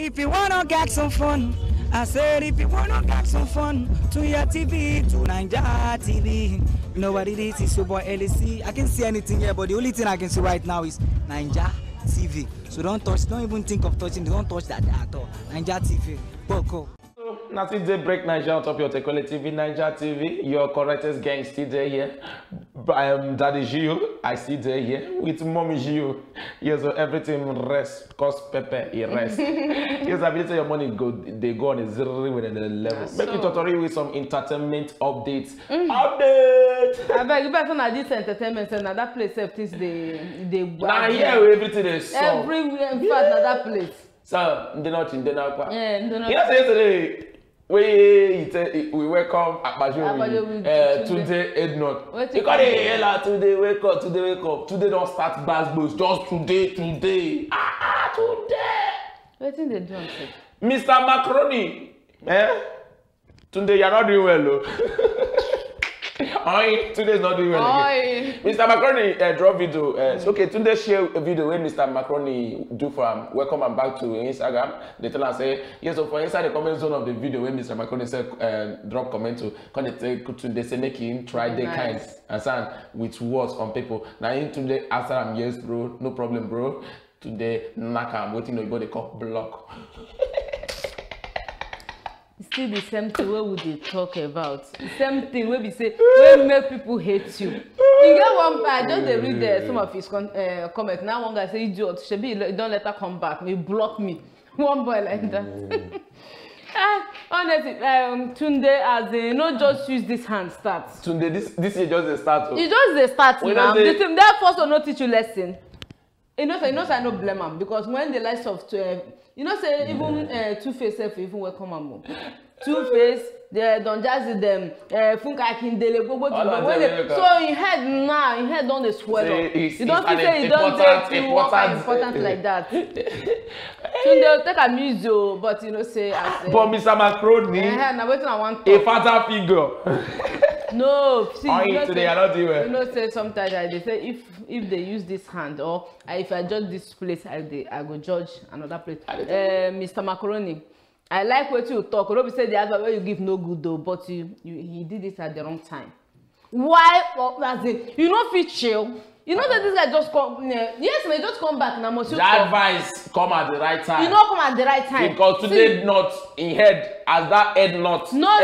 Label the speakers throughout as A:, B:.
A: If you wanna get some fun, I said if you wanna get some fun, to your TV, to Ninja TV. You know what it is? It's your boy LC. I can't see anything here, but the only thing I can see right now is Ninja TV. So don't touch, don't even think of touching, don't touch that at all. Ninja TV. Boko.
B: Now still they break Nigeria on top of your Tekole TV, Nigeria TV, your correctest gang still there here. Daddy Gio, I still there here with Mommy Gio. Yes, so everything rest, cost pepper, it rest. Yes, I believe your money go, they go on a zero with the level.
C: Yes,
B: make
C: so.
B: it tutorial with some entertainment updates. Update!
C: I beg you better not this entertainment center. That place things they
B: Now here everything is so.
C: Everywhere in fact na that place.
B: So they not. Yeah,
C: they not.
B: You know, yesterday we welcome Akbajomi Tunde Ednut. You got a hell today, wake up, Today don't start bass just today. Today.
C: What thing they do?
B: Mr. Macaroni, Tunde, you're not doing well, though. Today's not doing well again. Mr. Macaroni drop video. Okay, Tunde share a video where Mr. Macaroni do for him. Welcome him back to Instagram. They tell us say yes. So for inside the comment zone of the video where Mr. Macaroni said drop comment to Tunde say make him try the kind and sound with words on people. Now in Tunde answer him yes bro, no problem bro. Tunde knock him waiting to go they call block.
C: Still the same thing where would they talk about? The same thing where we say where make people hate you. You get one I just read some of his comments. Now one guy say idiot, Shebi don't let her come back. He block me. One boy like that. Honestly, Tunde as in not just use this hand start.
B: Tunde this year just the start.
C: You just the start now. That first will not teach you lesson. You know I no blame him because when the likes of you know say even Two-Face self even welcome am. Two-Face they don't just them Funka Akindele so in head don dey swell up. You don't feel say you don't take too important like that. Tunde take a music but you know say as
B: but Mr. Macaroni
C: na wetin I want
B: a father figure.
C: No, see,
B: today I not do it.
C: You know, say sometimes they say if they use this hand or if I judge this place, I go judge another place. Mr. Macaroni, I like what you talk. Robbie said the other way you give no good though, but he did it at the wrong time. Why? As in, you know, fit chill. You know that this guy just come. Yes, they just come back now.
B: The advice come at the right time.
C: You know, come at the right time.
B: Because today not in head as that head not.
C: No.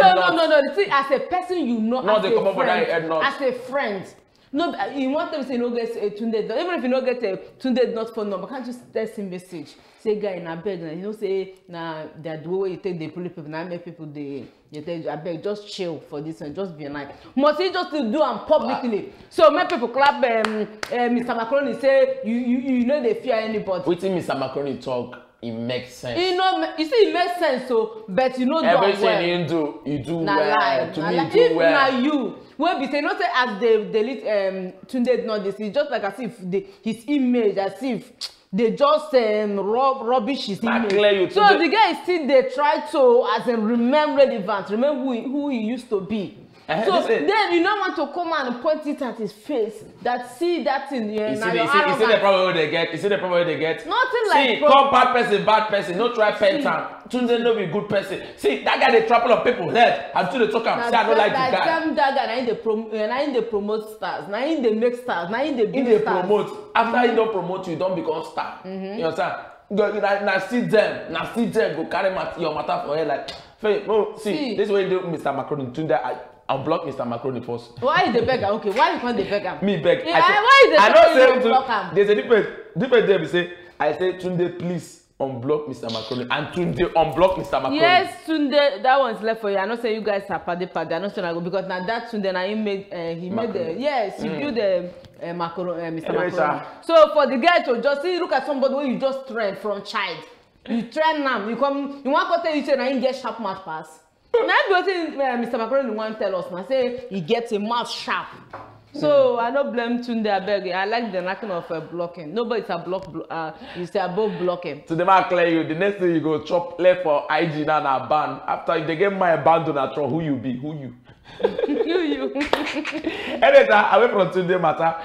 C: See, as a person, you know,
B: no,
C: as
B: they
C: a
B: come up with that
C: friend,
B: head not.
C: as a friend. No, you want them to say no get a Tunde. Even if you don't get a Tunde not phone number, can't just text him message. Say guy in a bed, you know, say nah that the way you take the police people, now make people they tell you I beg just chill for this one, just be nice. Must he just do them publicly? So make people clap. Mr. Macaroni say you know they fear anybody.
B: Wetin Mr. Macaroni talk, it makes sense.
C: You know, you see, it makes sense. So, but you know,
B: everything you do well.
C: Lie.
B: To me, do well.
C: If you. Well, be say no say as they delete Tunde not this. It's just like as if his image, as if they just rubbish his image. So the guy still they try to as in remain relevant, remember who he used to be. So then you don't want to come and point it at his face. That see that thing. You see
B: the problem they get. You see the problem they get.
C: Nothing like.
B: See, call bad person. No try pen Tunde no be good person. See that guy they trample on people head. Until they talk and say I don't like the guy.
C: That guy now in the promote stars. Now in the make stars. Now in the big stars.
B: Promote. After you don't promote, you don't become star. You understand? Now see them go carry your matter for head like. No, see this way you do Mr. Macaroni Tunde. I'll block Mr. Macaroni first.
C: Why the beggar? Okay, why you can't the beggar?
B: Me beg.
C: Yeah, why the block him?
B: There's a different there. We say, I say Tunde, please unblock Mr. Macaroni, and Tunde unblock Mr. Macaroni.
C: Yes, Tunde, that one's left for you. I know say you guys are party. I'm not saying I go because now that Tunde now he made he built the Mr. Macaroni. So for the guy to just see, look at somebody where you just train from child. You train now. You want to tell you say now you get sharp math pass. Now Mr. Macaroni want to tell us now say he gets a mouth sharp. So I don't blame Tunde abeg. I like the knocking of blocking. Nobody's a block. You say above blocking.
B: So they might clear you. The next thing you go chop left for IG now na ban. After if they get my abandon at who you be, who you.
C: you.
B: Anytime away from Tunde matter.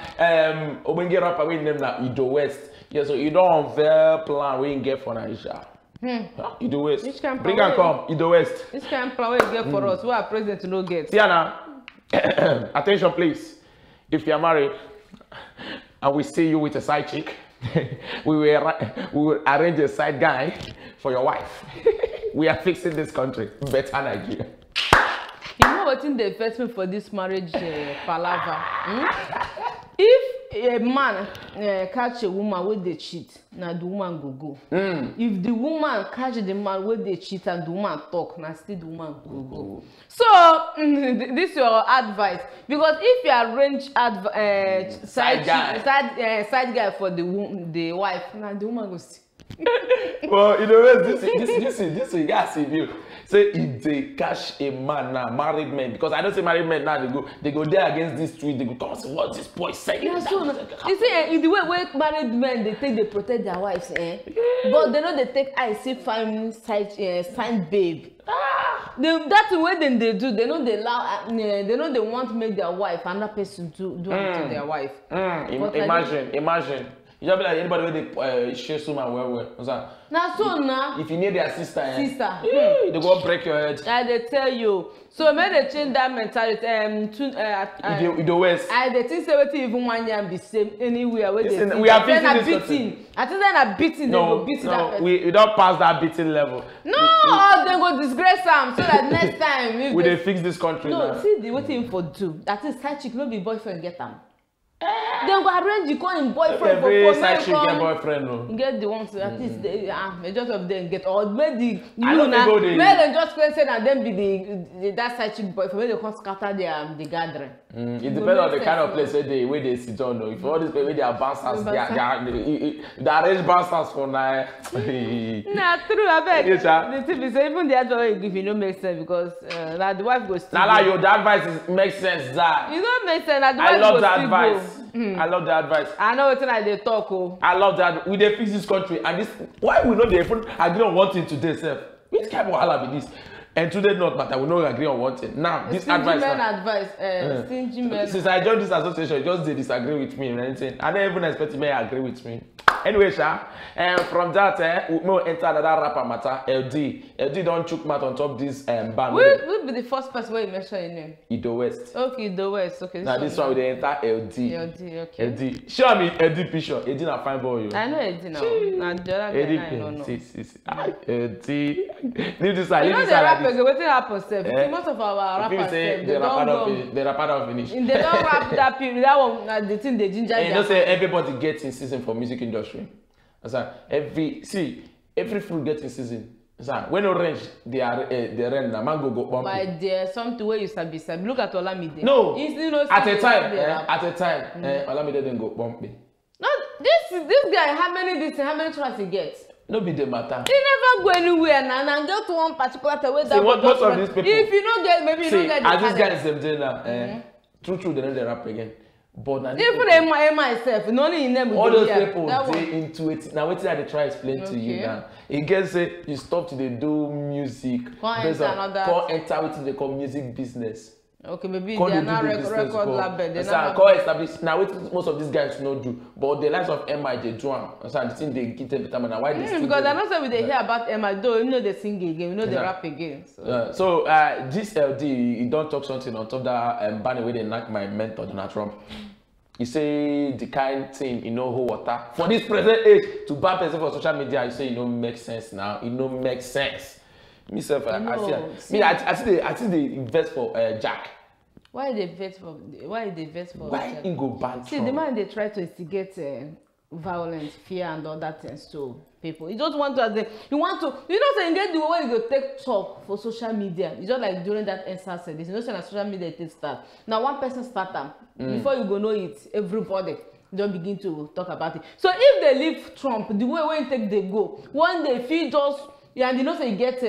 B: Obenge rapper we name na Ido West. Yeah, so you don't unveil plan we get for Nigeria. Ido West. Bring and come, Ido West.
C: This kind of plan we get for us, we are president to no get.
B: Tiana, attention please. If you are married and we see you with a side chick, we will arrange a side guy for your wife. We are fixing this country. Better Nigeria.
C: You know what's in the investment for this marriage palaver? If a man catch a woman with the cheat, now the woman go. If the woman catch the man with the cheat and the woman talk, now still the woman go. So this is your advice, because if you arrange side guy for the wife, now the woman go see.
B: Well, you know, this you guys see you. Say if they catch a man now, married men, because I don't say married men now, they go there against this tweet, they go come and say what this boy saying.
C: Yeah, so you see, in the way married men they protect their wives, but they know they take see fine side babe. That's the way they do. They know they allow. They know they want to make their wife another person do to their wife.
B: Imagine. You just be like anybody where they share so much well.
C: Now so now.
B: If you need their sister, they go break your head.
C: They tell you. So maybe they change that mentality.
B: Ido West.
C: They think say what even 1 year be same anywhere where they.
B: We are beating.
C: I think they are beating.
B: No,
C: they go beat that person.
B: we don't pass that beating level.
C: No, they go disgrace them so that next time
B: we they fix this country.
C: No, see the waiting for do. That is side chick, no be boyfriend get them. Then go arrange you call him boyfriend for
B: side chick get boyfriend no.
C: Get the ones at least majority of them get, or maybe
B: they
C: just say that them be that side chick boyfriend, maybe they come scatter the gathering.
B: It depends on the kind of place where they sit on. If all these people they are bouncers, they arrange bouncers for now.
C: Nah, true, I beg. The tip is even the advice you give you no make sense, because the wife goes still.
B: Nah, your advice makes sense. That
C: you don't make sense.
B: I love that advice. I love the advice.
C: I know what I they talk.
B: I love that. We dey fix this country, and this why we not dey even agree on one thing today, sef. Which kind of wahala be this? And today not matter, we no agree on one thing. Now this advice.
C: Stingy men.
B: Since I joined this association, just they disagree with me and anything. I don't even expect me to agree with me. Anyway, from that, we will enter another rapper matter. LD don't choke mat on top this ban.
C: Who be the first person where you mention your name?
B: Ido West.
C: Okay, Ido West. Okay.
B: Now this one we dey enter LD.
C: Okay.
B: LD. Show me LD picture. LD na fine boy.
C: I know LD now. Now the other guy I don't know.
B: LD. Leave this side.
C: You know the rapper, wetin happen sef? Most of our rappers
B: they rapper don't finish.
C: They don't rap that period. That one, the thing they ginger.
B: You know say everybody gets in season for music industry. Every fruit gets in season. When orange they rain, na mango go bump.
C: But there's something where you sabi. Look at Olamide.
B: No. At a time, Olamide didn't go bump me.
C: No, this guy, how many tracks he gets?
B: No be the matter.
C: He never go anywhere and get to one particular way.
B: See, most of these people.
C: If you don't get, maybe you don't get.
B: As this guy is them now, true, they don't rap again. But
C: even myself, no only in them.
B: All those people they into it. Now, what did I try to explain to you now? It gets say you stop to do music.
C: Can't
B: enter with they call music business.
C: Okay, maybe they are not record label. They
B: not establish. Now, what most of these guys not do, but the likes of MI they do them. So I think they get them better. Now, why they still?
C: Because I know say we they hear about MI, though you know they sing again, you know they rap again.
B: So this LD, he don't talk something on top that banner where they knock my mentor Donald Trump. You say the kind thing, you know, hold water. For this present age, to ban person for social media, you say it don't make sense now. It don't make sense. Myself, I see they invest for Jack.
C: Why they invest for? Why
B: he go ban?
C: See, the man they try to instigate violence, fear, and all that things to people. You just want to, you know, so you get the way you go take talk for social media. It's just like during that NSAS service. You know, so na social media take start. Now one person start them. Before you go know it, everybody don't begin to talk about it. So if they leave Trump, the way when take they go, one day feel just and you know so you get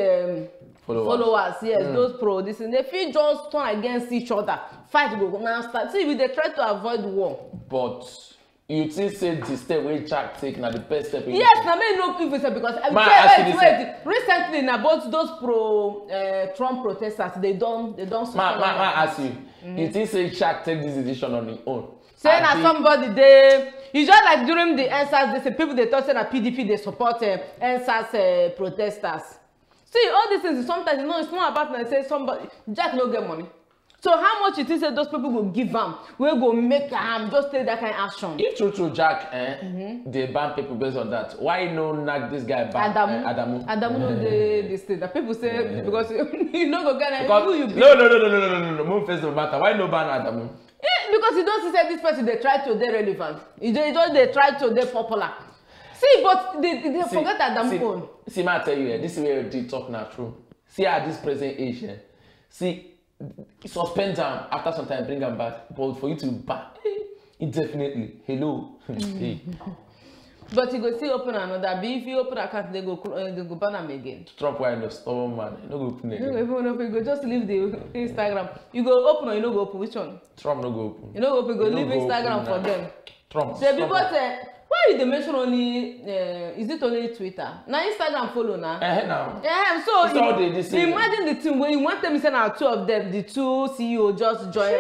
C: followers, yes, those pro this and they feel just turn against each other. Fight go now start. See, they try to avoid war.
B: But you think say the step wey Jack take na the best step?
C: Yes, na me no give it because wait. Recently, na both those pro Trump protesters, they don't.
B: Ma ask you. You think say Jack take this decision on his own?
C: Saying that somebody they, it's just like during the NSAS, they say people they thought say that PDP they support NSAS protesters. See, all these things sometimes you know it's not about when say somebody Jack no get money. So how much you think say those people go give them? We go make just take that kind of action.
B: If true Jack, they ban people based on that. Why no nag this guy ban Adamu?
C: Adamu no they stay. That people say because you know go get
B: who you be. No. Move face the matter. Why no ban Adamu?
C: Yeah, because you don't see say this person they try to they relevant. You just they try to they popular. See, but they forget Adamu.
B: See, I tell you, this is where they talk now true. See at this present age, see. Suspend them after some time, bring them back. But for you to back, indefinitely. Hello. Hey.
C: But you go still open another. But if you open account, they go ban them again.
B: Trump, why no stubborn man? No go open again.
C: You go just leave the Instagram. You go open or you no go open? Which one?
B: Trump no go open.
C: You no go open. Go leave Instagram for them.
B: Trump.
C: So people say. Why you mention only? Is it only Twitter? Now Instagram follow now.
B: Now.
C: Yeah, so imagine the team when you want them to send out two of them, the two CEO just join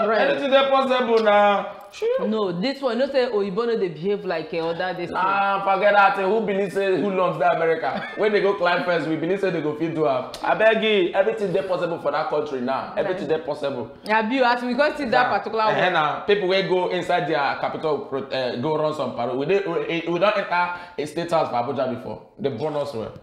C: brand.
B: Anything that possible now. Sure.
C: No, this one you know say Oyibo no they behave like other this.
B: Nah, forget that. Who believes say who loves that America? When they go climb first, we believe say they go feed to her. I beg you, everything that possible for that country now. Everything that possible.
C: Yeah, you as we can't see that particular one.
B: Now people will go inside their capital, go run some parole. We don't enter a state house for Abuja before. The bonus well.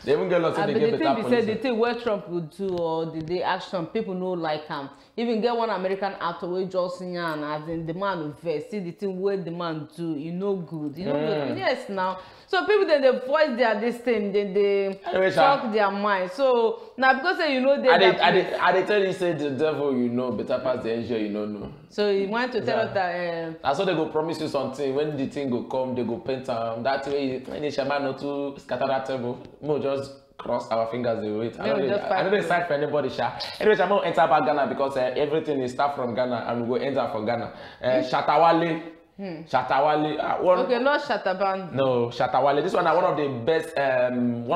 B: They even get lost in the game better police.
C: The thing where Trump would do or the action, people no like him. Even get one American actor where just yan as in the man will vex. See the thing where the man do, you know good. You know good. Yes now. So people then they voice their this thing, then they talk their mind. So now because you know
B: they tell you say the devil you know better pass the angel you don't know.
C: So you want to tell us that
B: that's what they go promise you something. When the thing go come, they go paint that way when the shaman not to scatter that table. More just cross our fingers and wait. I don't decide for anybody, Sha. Anyway, I'm going to enter back Ghana because everything is start from Ghana and we go enter for Ghana. Shatawale. Shatawale.
C: Okay, not Shataband.
B: No, Shatawale. This one is one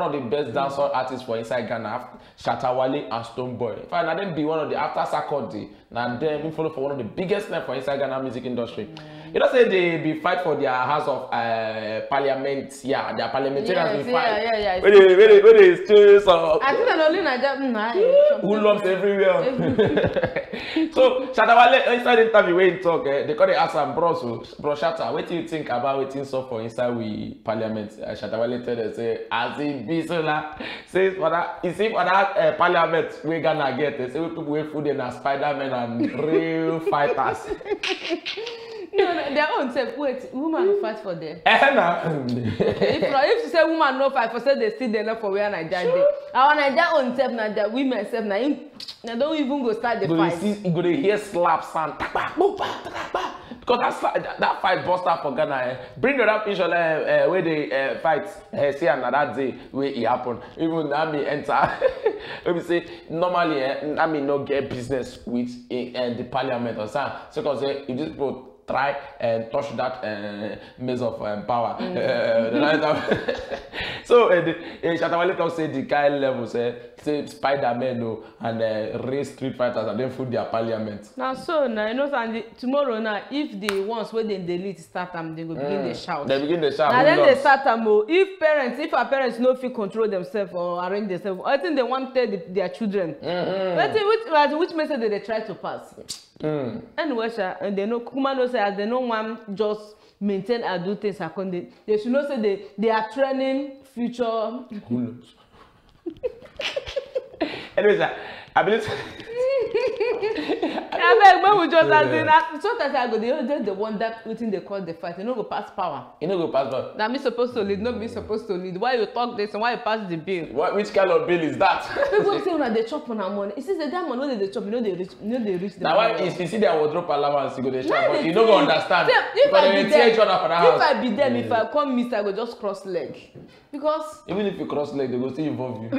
B: of the best dancer artists for inside Ghana. Shatawale and Stonebwoy. In fact, now them be one of the after Sarkodie. Now them follow for one of the biggest names for inside Ghana music industry. You know, say they be fight for their House of Parliament. Yeah, their parliamentarians be fight.
C: Yeah.
B: Where they still so.
C: I think only Nigeria.
B: Who loves everywhere. So Shatawale inside the interview where he talk, they call the ask him, bro Shatta, what do you think about waiting so for inside we Parliament? Shatawale tell them say, as it be so now, say for that, you see for that Parliament we gonna get, they say we people wait food and Spider-Man and real fighters.
C: No, their own self. Wait, woman will fight for them. If you say woman no fight for, say they still there for where Nigeria dey. Our Nigeria own self, na the women self, na they don't even go start the fight.
B: You go to hear slap sound, because that fight bust out for Ghana. Bring the rap issue where they fight. See another day where it happen. Even Nami enter. Let me say normally Nami no get business with the Parliament or something. So because you just put. Try and touch that maze of power. So Shatawale talk say the guy level say Spider-Man and race street fighters and then food their Parliament.
C: Now so now you know and tomorrow now if the ones where they delete start them they go begin the shout.
B: They begin the shout.
C: Now then they start them if our parents no fit control themselves or arrange themselves, I think they want to tell their children. Which message did they try to pass? Anyway, and they know Kuma no say as they know one just maintain and do things according. They should not say they are training future.
B: Who knows? Anyway, I believe.
C: I beg when we just as sometimes I go they wonder wetin they call the fight. You know go pass power.
B: You know go pass power.
C: That me supposed to lead, not me supposed to lead. Why you talk this and why you pass the bill?
B: Which kind of bill is that?
C: People say when they chop on our money. It says that money when they chop, they reach.
B: Now why if you see their wardrobe allowance, you go they chop, but you don't go understand.
C: If I be them, if I come miss, I go just cross leg. Because
B: even if you cross leg, they go still involve you.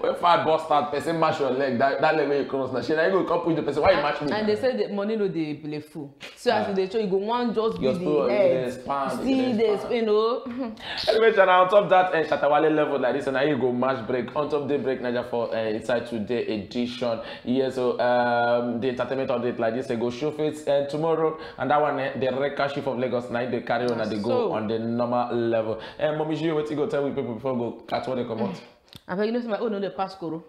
B: When fat boss start, person mash your leg, that leg where you cross, now she ain't go come push the person. Why you match me?
C: And they say the money no dey play full. So as they show, you go one just be the
B: head.
C: See this, you know.
B: Anyway, and on top that Shatawale level like this, and now you go match break on top the break Naija for Inside Today edition. Yeah, so the entertainment update like this, they go show face tomorrow, and that one the record shift of Lagos night they carry on and they go on the normal level. Mommy, you what you go tell people before go catch what they come out.
C: I beg you know my own no dey pass Koro.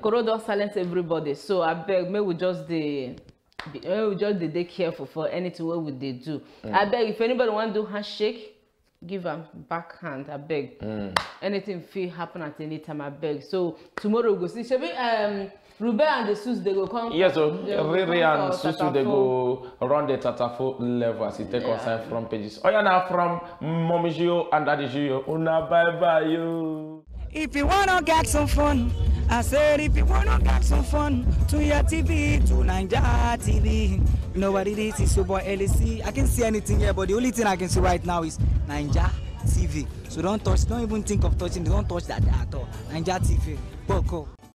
C: Koro don silence everybody, so I beg may we just dey careful for anything what we dey do. I beg if anybody want to do handshake, give am backhand. I beg. Anything fit happen at any time. I beg. So tomorrow we go see. Shebi Ruben and the Sus they go come.
B: Yes, so Riri and Susu they go run the Tatafo level as it take concern from pages. Oh yeah, now from Mommy Gio and Daddy Gio. Una bye bye you.
A: If you wanna get some fun, I said if you wanna get some fun, to your TV, to Naija TV. You know what it is? It's your boy LC. I can see anything here, but the only thing I can see right now is Naija TV. So don't even think of touching. Don't touch that at all. Naija TV. Boko.